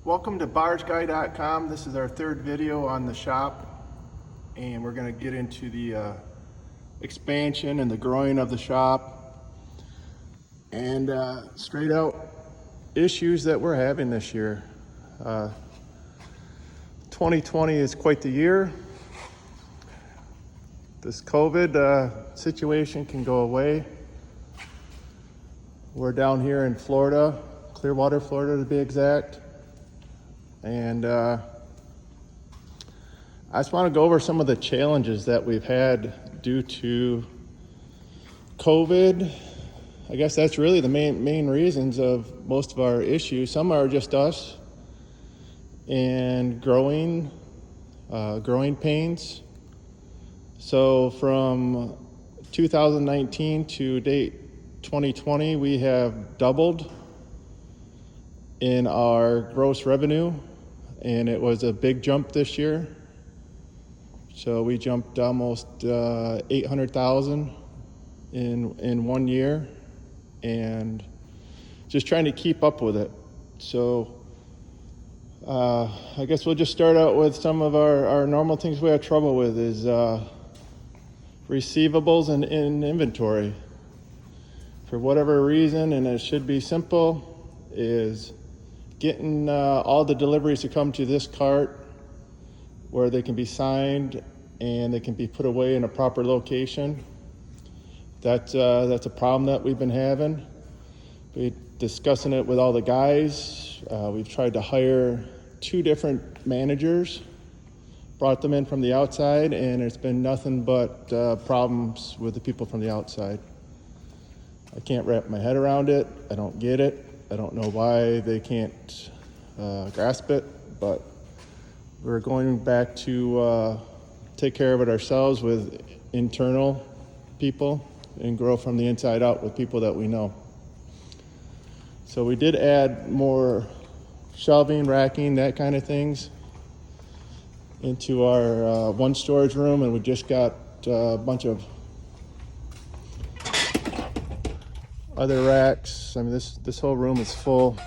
Welcome to bargeguy.com. This is our third video on the shop, and we're going to get into the expansion and the growing of the shop and straight out issues that we're having this year. 2020 is quite the year. This COVID situation can go away. We're down here in Florida, Clearwater, Florida to be exact. And I just want to go over some of the challenges that we've had due to COVID. I guess that's really the main reasons of most of our issues. Some are just us and growing pains. So from 2019 to date 2020, we have doubled in our gross revenue, and it was a big jump this year. So we jumped almost 800,000 in 1 year, and just trying to keep up with it. So I guess we'll just start out with some of our normal things we have trouble with is receivables and inventory. For whatever reason, and it should be simple, is getting all the deliveries to come to this cart where they can be signed and they can be put away in a proper location. That's a problem that we've been having. We're discussing it with all the guys. We've tried to hire 2 different managers, brought them in from the outside, and it's been nothing but problems with the people from the outside. I can't wrap my head around it. I don't get it. I don't know why they can't grasp it, but we're going back to take care of it ourselves with internal people and grow from the inside out with people that we know. So we did add more shelving, racking, that kind of things into our one storage room, and we just got a bunch of other racks. I mean, this whole room is full.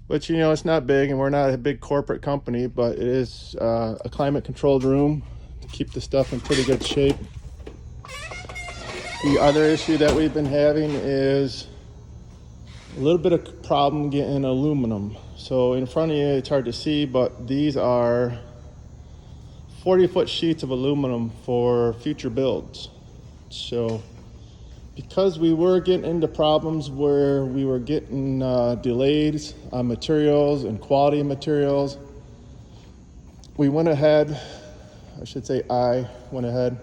But you know, it's not big, and we're not a big corporate company, but it is a climate controlled room to keep the stuff in pretty good shape. The other issue that we've been having is a little bit of problem getting aluminum. So in front of you, it's hard to see, but these are 40-foot sheets of aluminum for future builds. So because we were getting into problems where we were getting delays on materials and quality materials, we went ahead, I went ahead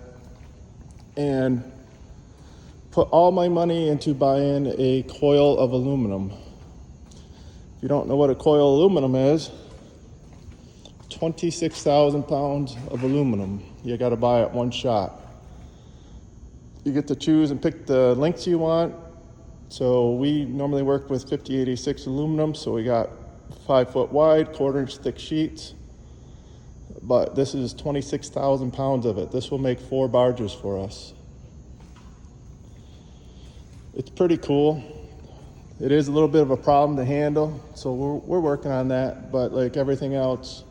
and put all my money into buying a coil of aluminum. If you don't know what a coil of aluminum is, 26,000 pounds of aluminum you got to buy at one shot. You get to choose and pick the lengths you want. So we normally work with 5086 aluminum, so we got 5 foot wide, 1/4 inch thick sheets. But this is 26,000 pounds of it. This will make 4 barges for us. It's pretty cool. It is a little bit of a problem to handle, so we're working on that. But like everything else,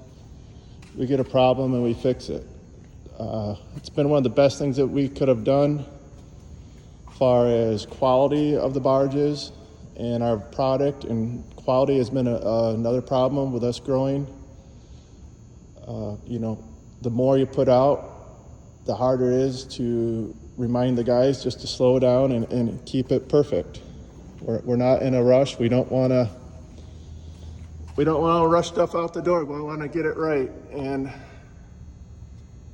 we get a problem and we fix it. It's been one of the best things that we could have done as far as quality of the barges and our product, and quality has been another problem with us growing. You know, the more you put out, the harder it is to remind the guys just to slow down and keep it perfect. We're not in a rush. We don't want to rush stuff out the door. We want to get it right. And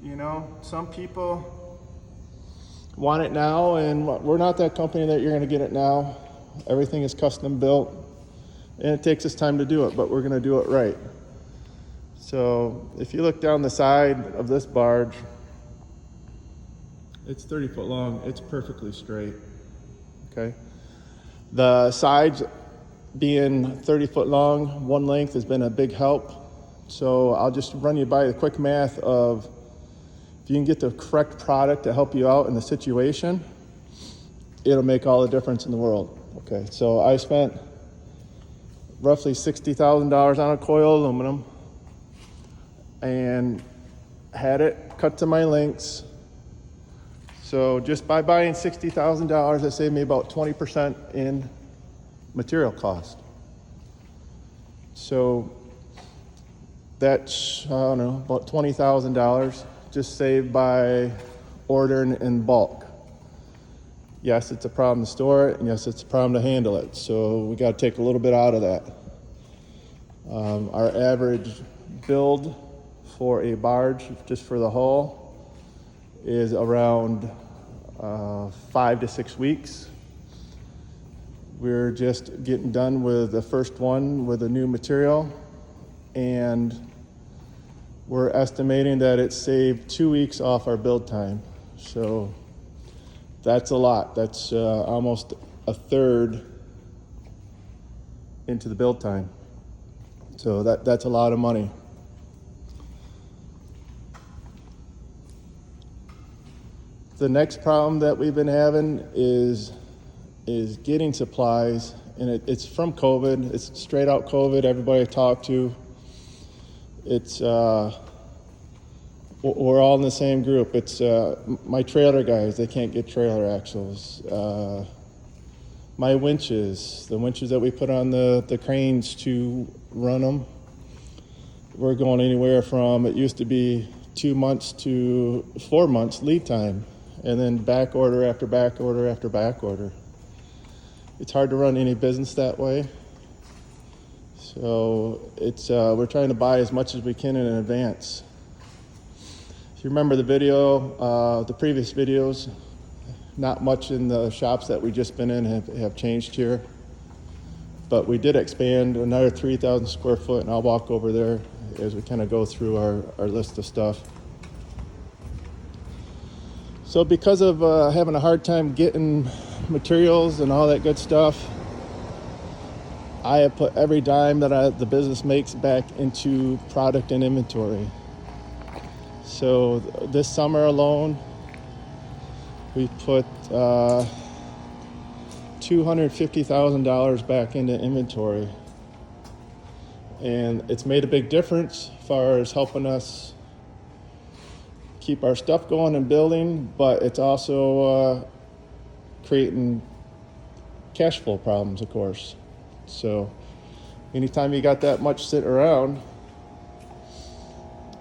you know, some people want it now, and we're not that company that you're going to get it now. Everything is custom built, and it takes us time to do it, but we're going to do it right. So if you look down the side of this barge, it's 30 foot long. It's perfectly straight. Okay. The sides being 30 foot long, one length, has been a big help. So I'll just run you by the quick math of, if you can get the correct product to help you out in the situation, it'll make all the difference in the world. Okay, so I spent roughly $60,000 on a coil of aluminum and had it cut to my lengths. So just by buying $60,000, it saved me about 20% in material cost. So that's, I don't know, about $20,000 just saved by ordering in bulk. Yes, it's a problem to store it, and yes, it's a problem to handle it. So we got to take a little bit out of that. Our average build for a barge, just for the hull, is around 5 to 6 weeks. We're just getting done with the first one with a new material, and we're estimating that it saved 2 weeks off our build time. So that's a lot. That's almost a third into the build time. So that's a lot of money. The next problem that we've been having is getting supplies, and it's from COVID. It's straight out COVID. Everybody I talk to, it's we're all in the same group. It's my trailer guys, they can't get trailer axles. My winches, the winches that we put on the cranes to run them, we're going anywhere from, it used to be 2 months to 4 months lead time, and then back order after back order after back order. It's hard to run any business that way. So it's we're trying to buy as much as we can in advance. If you remember the video, the previous videos, not much in the shops that we've just been in have changed here. But we did expand another 3,000 square foot, and I'll walk over there as we kind of go through our list of stuff. So because of having a hard time getting materials and all that good stuff, I have put every dime that the business makes back into product and inventory. So this summer alone, we put $250,000 back into inventory. And it's made a big difference as far as helping us keep our stuff going and building, but it's also creating cash flow problems, of course. So anytime you got that much sitting around,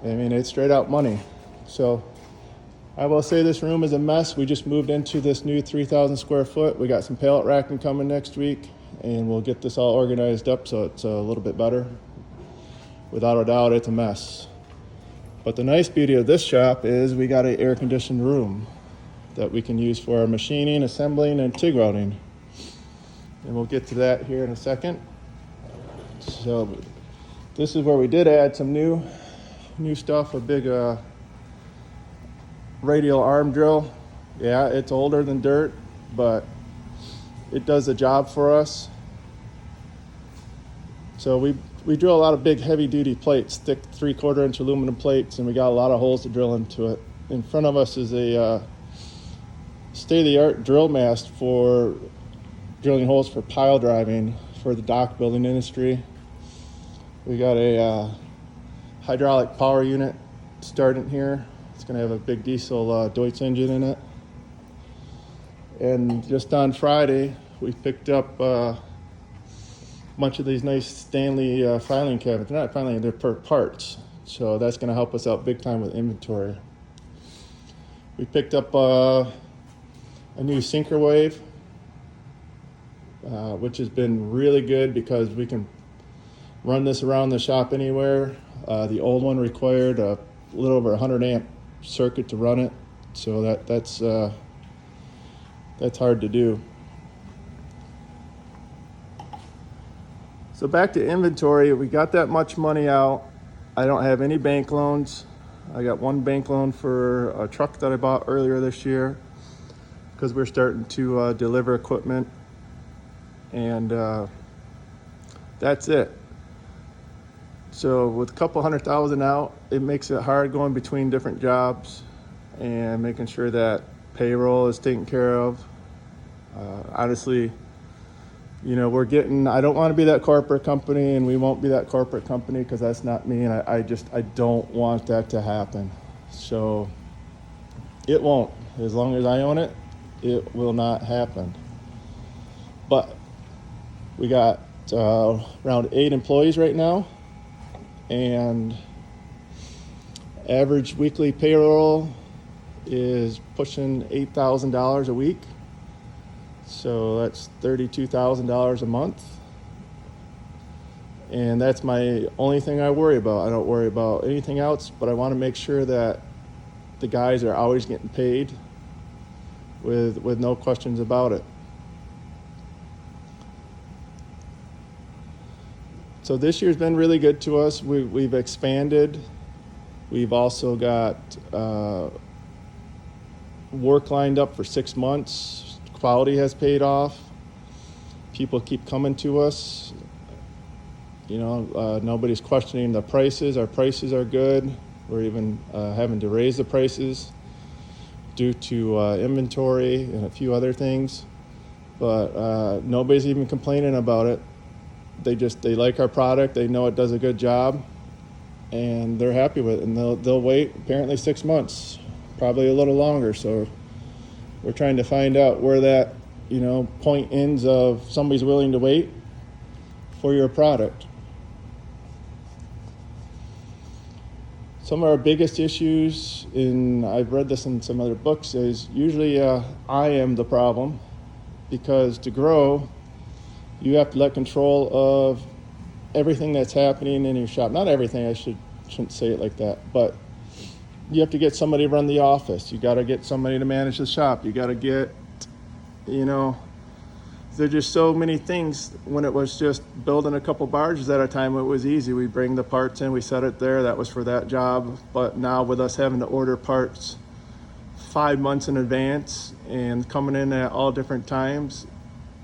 I mean, it's straight out money. So I will say this room is a mess. We just moved into this new 3,000 square foot. We got some pallet racking coming next week, and we'll get this all organized up so it's a little bit better. Without a doubt, it's a mess. But the nice beauty of this shop is we got an air-conditioned room that we can use for our machining, assembling, and TIG welding. And we'll get to that here in a second. So this is where we did add some new stuff, a big radial arm drill. Yeah, it's older than dirt, but it does the job for us. So we drill a lot of big heavy-duty plates, thick 3/4 inch aluminum plates, and we got a lot of holes to drill into it. In front of us is a state-of-the-art drill mast for drilling holes for pile driving for the dock building industry. We got a hydraulic power unit starting here. It's going to have a big diesel Deutz engine in it. And just on Friday, we picked up a bunch of these nice Stanley filing cabinets. They're not filing, they're per parts. So that's going to help us out big time with inventory. We picked up a new sinker wave, which has been really good because we can run this around the shop anywhere. The old one required a little over 100 amp circuit to run it, so that's hard to do. So back to inventory, we got that much money out. I don't have any bank loans. I got one bank loan for a truck that I bought earlier this year because we're starting to deliver equipment, and that's it. So with a couple $100,000 out, it makes it hard going between different jobs and making sure that payroll is taken care of. Honestly, I don't want to be that corporate company, and we won't be that corporate company because that's not me, and I don't want that to happen. So it won't. As long as I own it, it will not happen. But we got around 8 employees right now, and average weekly payroll is pushing $8,000 a week. So that's $32,000 a month. And that's my only thing I worry about. I don't worry about anything else, but I want to make sure that the guys are always getting paid with no questions about it. So this year's been really good to us. We've expanded. We've also got work lined up for 6 months. Quality has paid off. People keep coming to us. Nobody's questioning the prices. Our prices are good. We're even having to raise the prices due to inventory and a few other things. But nobody's even complaining about it. They like our product. They know it does a good job, and they're happy with it. And they'll wait apparently 6 months, probably a little longer. So we're trying to find out where that point ends of somebody's willing to wait for your product. Some of our biggest issues, and I've read this in some other books, is usually I am the problem, because to grow, you have to let control of everything that's happening in your shop. Not everything, I shouldn't say it like that, but you have to get somebody to run the office. You got to get somebody to manage the shop. You got to get, there's just so many things. When it was just building a couple barges at a time, it was easy. We bring the parts in, we set it there, that was for that job. But now with us having to order parts 5 months in advance and coming in at all different times,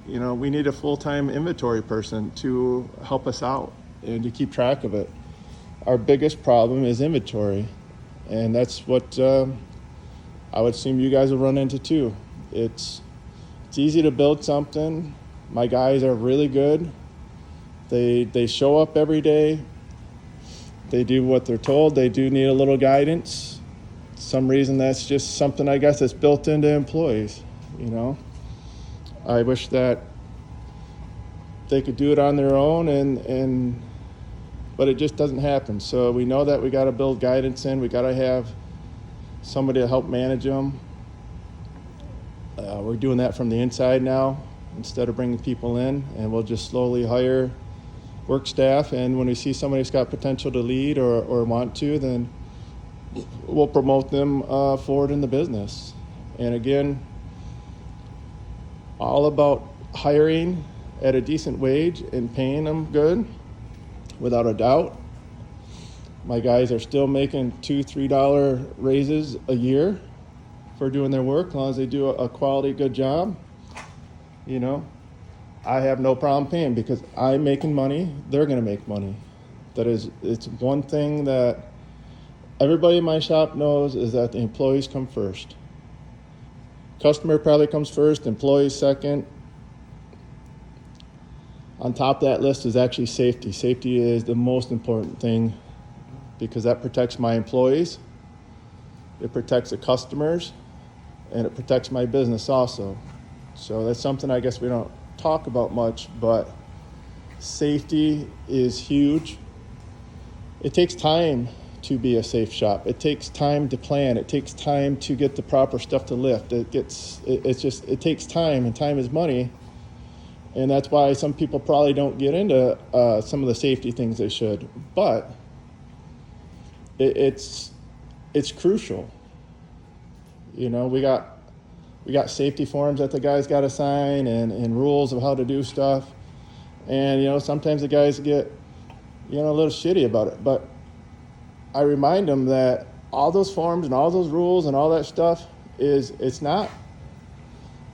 we need a full-time inventory person to help us out and to keep track of it. Our biggest problem is inventory, and that's what I would assume you guys will run into too. It's easy to build something. My guys are really good. They show up every day. They do what they're told. They do need a little guidance. Some reason that's just something, I guess, that's built into employees. I wish that they could do it on their own, but it just doesn't happen. So we know that we got to build guidance in. We got to have somebody to help manage them. We're doing that from the inside now instead of bringing people in, and we'll just slowly hire work staff. And when we see somebody who's got potential to lead or want to, then we'll promote them forward in the business. And again, all about hiring at a decent wage and paying them good, without a doubt. My guys are still making $2-3 raises a year for doing their work, as long as they do a quality, good job. I have no problem paying, because I'm making money, they're going to make money. It's one thing that everybody in my shop knows, is that the employees come first. Customer probably comes first, employees second. On top of that list is actually safety. Safety is the most important thing, because that protects my employees, it protects the customers, and it protects my business also. So that's something I guess we don't talk about much, but safety is huge. It takes time to be a safe shop. It takes time to plan. It takes time to get the proper stuff to lift. It takes time, and time is money. And that's why some people probably don't get into some of the safety things they should. But it's crucial. We got safety forms that the guys got to sign, and rules of how to do stuff. And sometimes the guys get a little shitty about it. But I remind them that all those forms and all those rules and all that stuff it's not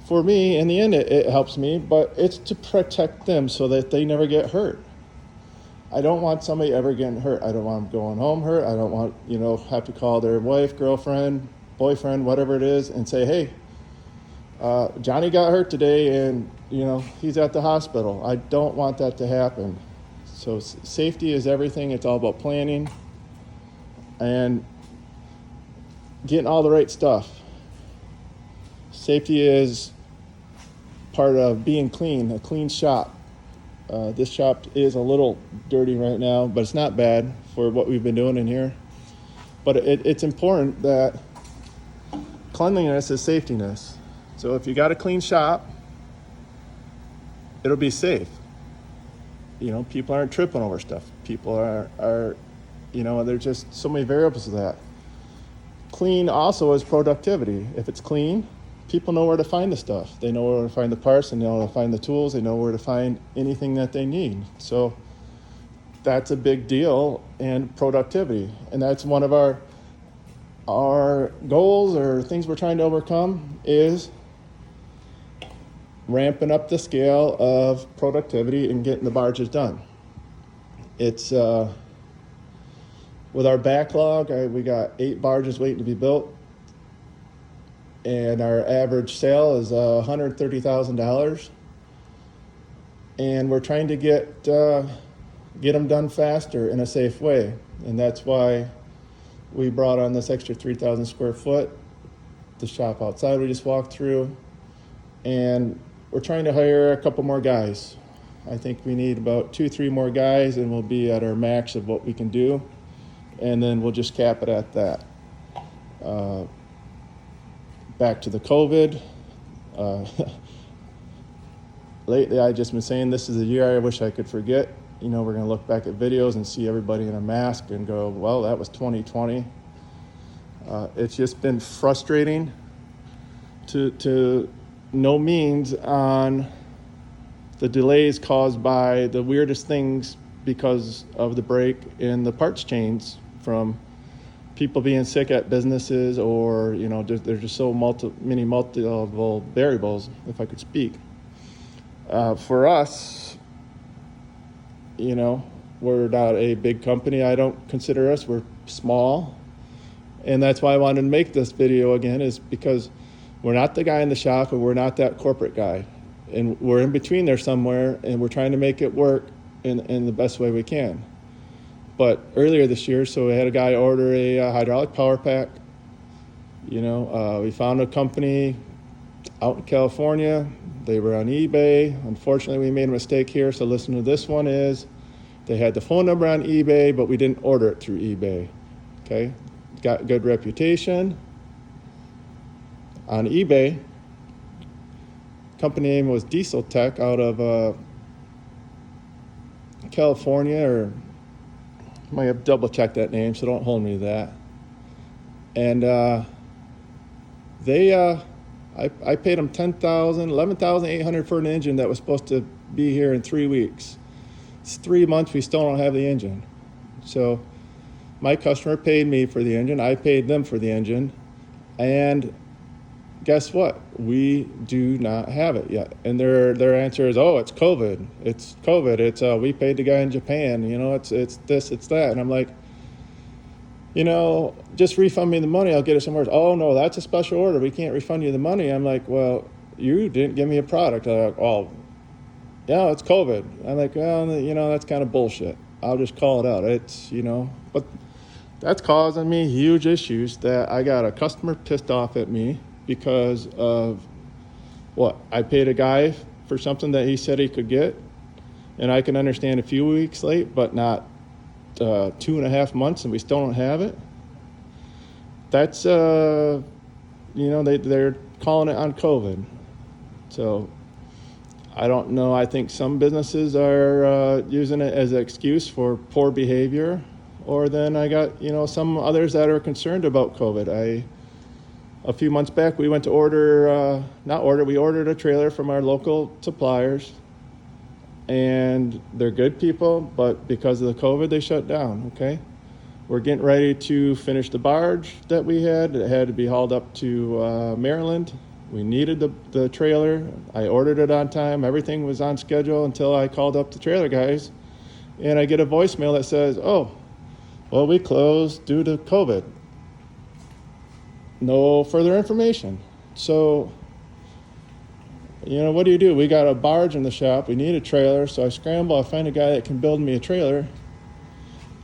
for me. In the end, it helps me, but it's to protect them so that they never get hurt. I don't want somebody ever getting hurt. I don't want them going home hurt. I don't want, have to call their wife, girlfriend, boyfriend, whatever it is, and say, hey, Johnny got hurt today, and he's at the hospital. I don't want that to happen. So safety is everything. It's all about planning and getting all the right stuff. Safety is part of being clean, a clean shop. This shop is a little dirty right now, but it's not bad for what we've been doing in here. But it's important that cleanliness is safetyness. So if you got a clean shop, it'll be safe. People aren't tripping over stuff. People are there's just so many variables of that. Clean also is productivity. If it's clean, people know where to find the stuff. They know where to find the parts, they know where to find the tools, they know where to find anything that they need. So that's a big deal in productivity. And that's one of our goals or things we're trying to overcome is ramping up the scale of productivity and getting the barges done. It's with our backlog, we got 8 barges waiting to be built, and our average sale is $130,000. And we're trying to get them done faster in a safe way, and that's why we brought on this extra 3,000 square foot, the shop outside we just walked through, and we're trying to hire a couple more guys. I think we need about 2-3 more guys, and we'll be at our max of what we can do, and then we'll just cap it at that. Back to the COVID. Lately, I've just been saying this is a year I wish I could forget. We're going to look back at videos and see everybody in a mask and go, well, that was 2020. It's just been frustrating to no means on the delays caused by the weirdest things because of the break in the parts chains from people being sick at businesses, or there's just so many multiple variables, if I could speak. For us, we're not a big company. I don't consider us. We're small. And that's why I wanted to make this video again, is because we're not the guy in the shop and we're not that corporate guy. And we're in between there somewhere, and we're trying to make it work in the best way we can. But earlier this year, so we had a guy order a hydraulic power pack. We found a company out in California. They were on eBay. Unfortunately, we made a mistake here, so listen to this one is, they had the phone number on eBay, but we didn't order it through eBay. Okay? Got good reputation. On eBay, company name was Diesel Tech out of California, or I might have double checked that name, so don't hold me to that. And I paid them $11,800 for an engine that was supposed to be here in 3 weeks. It's 3 months, we still don't have the engine. So my customer paid me for the engine, I paid them for the engine, and guess what? We do not have it yet. And their answer is, oh, it's COVID. It's COVID. It's we paid the guy in Japan. It's this, it's that. And I'm like, just refund me the money. I'll get it somewhere else. Oh, no, that's a special order. We can't refund you the money. I'm like, well, you didn't give me a product. They're like, oh, yeah, it's COVID. I'm like, well, that's kind of bullshit. I'll just call it out. It's, but that's causing me huge issues that I got a customer pissed off at me because of what? I paid a guy for something that he said he could get, and I can understand a few weeks late, but not 2.5 months, and we still don't have it. That's, they're calling it on COVID. So I don't know. I think some businesses are using it as an excuse for poor behavior, or then I got, some others that are concerned about COVID. A few months back, we went to we ordered a trailer from our local suppliers, and they're good people, but because of the COVID, they shut down, okay? We're getting ready to finish the barge that we had. It had to be hauled up to Maryland. We needed the trailer. I ordered it on time. Everything was on schedule until I called up the trailer guys, and I get a voicemail that says, oh, well, we closed due to COVID. No further information. So What do? We got a barge in the shop. We need a trailer. So I scramble. I find a guy that can build me a trailer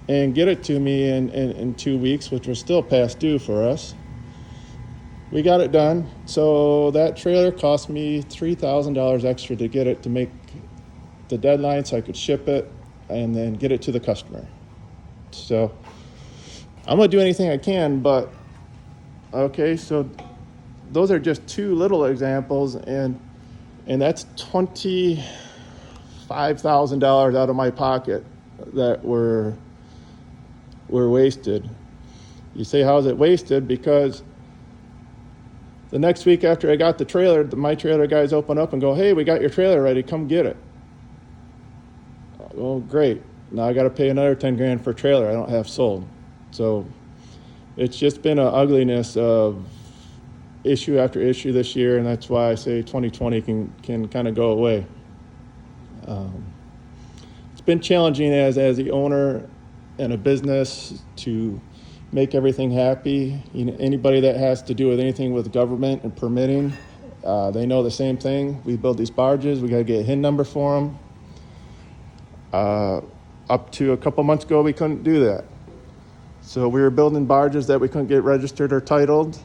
and get it to me in 2 weeks, which was still past due for us. We got it done. So that trailer cost me $3,000 extra to get it to make the deadline so I could ship it and then get it to the customer. So I'm going to do anything I can, but okay, so those are just two little examples, and that's $25,000 out of my pocket that were wasted. You say, how is it wasted? Because the next week after I got the trailer, my trailer guys open up and go, hey, we got your trailer ready, come get it. Well, great. Now I got to pay another 10 grand for a trailer I don't have sold. So it's just been an ugliness of issue after issue this year, and that's why I say 2020 can kind of go away. It's been challenging as the owner in a business to make everything happy. Anybody that has to do with anything with government and permitting, they know the same thing. We build these barges, we got to get a HIN number for them. Up to a couple months ago, we couldn't do that. So we were building barges that we couldn't get registered or titled.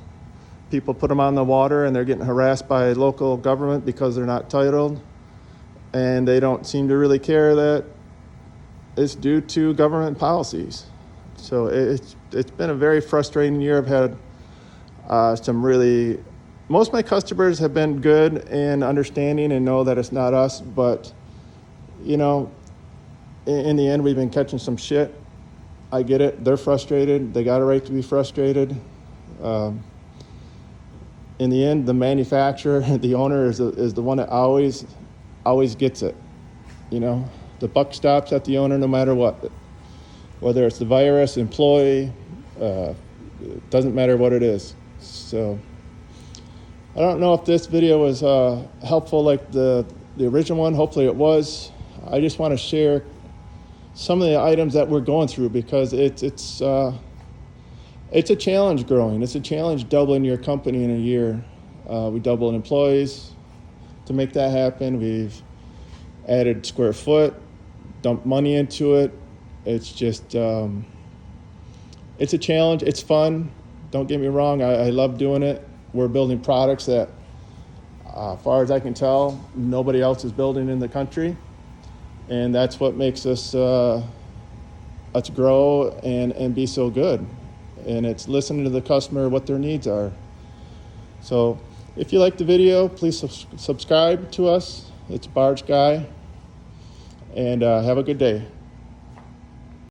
People put them on the water and they're getting harassed by local government because they're not titled. And they don't seem to really care that it's due to government policies. So it's been a very frustrating year. I've had most of my customers have been good and understanding and know that it's not us, but in the end, we've been catching some shit. I get it. They're frustrated. They got a right to be frustrated. In the end, the manufacturer, the owner is the one that always gets it. The buck stops at the owner no matter what. Whether it's the virus, employee, it doesn't matter what it is. So I don't know if this video was helpful like the original one. Hopefully it was. I just want to share some of the items that we're going through because it's a challenge growing. It's a challenge doubling your company in a year. We doubled employees to make that happen. We've added square foot, dumped money into it. It's just, it's a challenge. It's fun. Don't get me wrong. I love doing it. We're building products that, as far as I can tell, nobody else is building in the country. And that's what makes us grow and be so good. And it's listening to the customer, what their needs are. So if you like the video, please subscribe to us. It's Barge Guy. And have a good day.